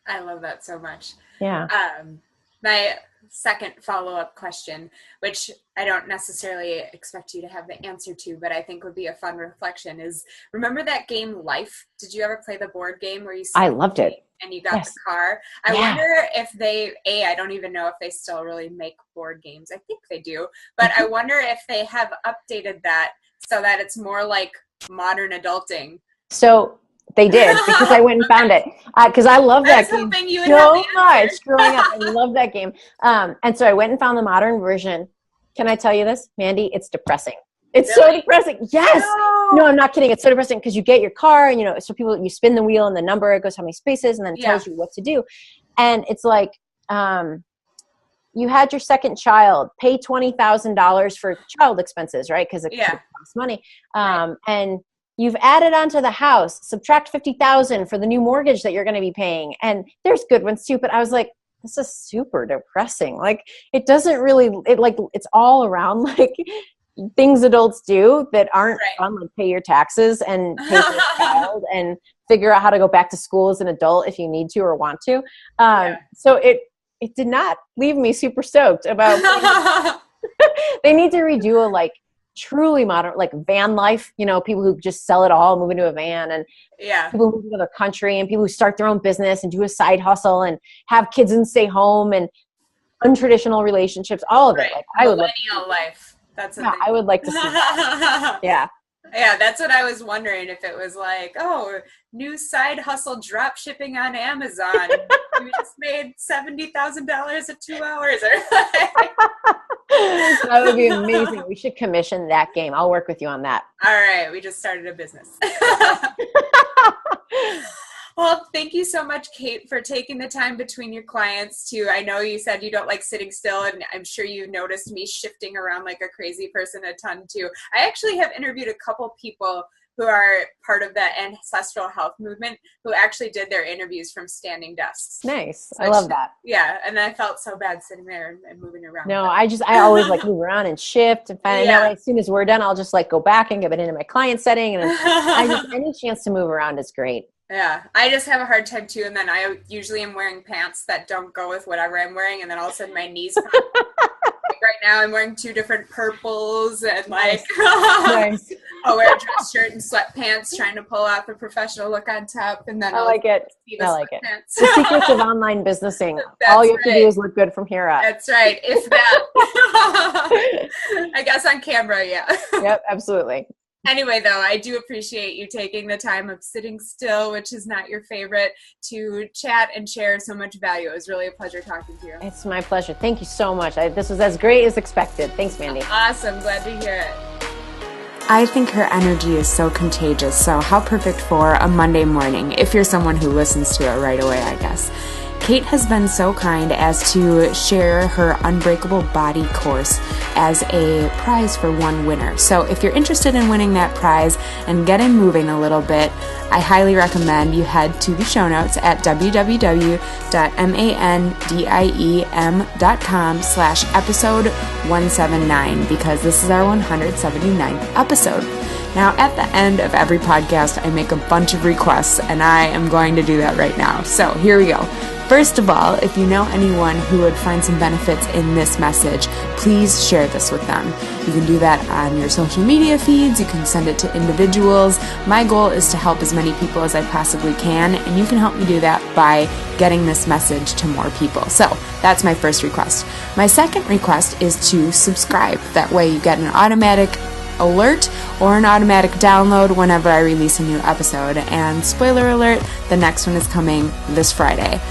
I love that so much. Yeah. My second follow-up question, which I don't necessarily expect you to have the answer to, but I think would be a fun reflection, is, remember that game Life? Did you ever play the board game where you I loved it. And you got the car? I wonder if I don't even know if they still really make board games. I think they do, but I wonder if they have updated that so that it's more like modern adulting. So they did, because I went and found it. Because I love that game so much growing up. I love that game. And so I went and found the modern version. Can I tell you this, Mandie? It's depressing. It's so depressing. Yes. No, I'm not kidding. It's so depressing because you get your car and, so you spin the wheel and the number, it goes how many spaces, and then it tells you what to do. And it's like, you had your second child, pay $20,000 for child expenses, right? Because it costs money. And you've added onto the house, subtract $50,000 for the new mortgage that you're going to be paying. And there's good ones too, but I was like, this is super depressing. It doesn't really, it's all around things adults do that aren't fun, like pay your taxes and pay for your child and figure out how to go back to school as an adult if you need to or want to. So it did not leave me super stoked about they need to redo a truly modern, van life, people who just sell it all, move into a van, and people who move to another country, and people who start their own business and do a side hustle and have kids and stay home, and untraditional relationships, all of it. I would millennial life. That's I would like to see that. Yeah, that's what I was wondering, if it was new side hustle drop shipping on Amazon. We just made $70,000 in 2 hours. That would be amazing. We should commission that game. I'll work with you on that. All right. We just started a business. Well, thank you so much, Kate, for taking the time between your clients I know you said you don't like sitting still, and I'm sure you noticed me shifting around like a crazy person a ton too. I actually have interviewed a couple people who are part of the ancestral health movement who actually did their interviews from standing desks. Nice. I love that. Yeah. And I felt so bad sitting there and moving around. No, I always move around and shift and find out as soon as we're done, I'll just go back and get it into my client setting. And any chance to move around is great. Yeah, I just have a hard time too. And then I usually am wearing pants that don't go with whatever I'm wearing. And then all of a sudden my knees pop. Right now I'm wearing 2 different purples and nice. I'll wear a dress shirt and sweatpants trying to pull off a professional look on top. And then I like it. The secrets of online businessing. All you have to do is look good from here up. That's right. If that. I guess on camera, yeah. Yep, absolutely. Anyway, though, I do appreciate you taking the time of sitting still, which is not your favorite, to chat and share so much value. It was really a pleasure talking to you. It's my pleasure. Thank you so much. This was as great as expected. Thanks, Mandie. Awesome. Glad to hear it. I think her energy is so contagious, so how perfect for a Monday morning, if you're someone who listens to it right away, I guess. Kate has been so kind as to share her Unbreakable Body course as a prize for one winner. So if you're interested in winning that prize and getting moving a little bit, I highly recommend you head to the show notes at www.mandiem.com/episode 179 because this is our 179th episode. Now, at the end of every podcast, I make a bunch of requests, and I am going to do that right now. So here we go. First of all, if you know anyone who would find some benefits in this message, please share this with them. You can do that on your social media feeds. You can send it to individuals. My goal is to help as many people as I possibly can, and you can help me do that by getting this message to more people. So that's my first request. My second request is to subscribe. That way you get an automatic alert or an automatic download whenever I release a new episode. And spoiler alert, the next one is coming this Friday.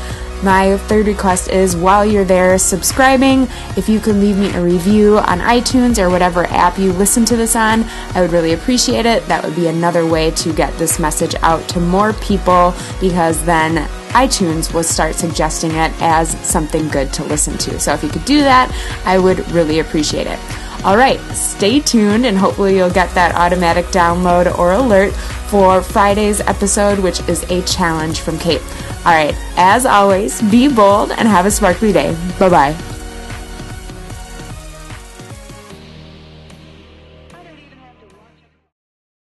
My third request is while you're there subscribing, if you could leave me a review on iTunes or whatever app you listen to this on, I would really appreciate it. That would be another way to get this message out to more people because then iTunes will start suggesting it as something good to listen to. So if you could do that, I would really appreciate it. All right, stay tuned and hopefully you'll get that automatic download or alert for Friday's episode, which is a challenge from Kate. All right, as always, be bold and have a sparkly day. Bye-bye.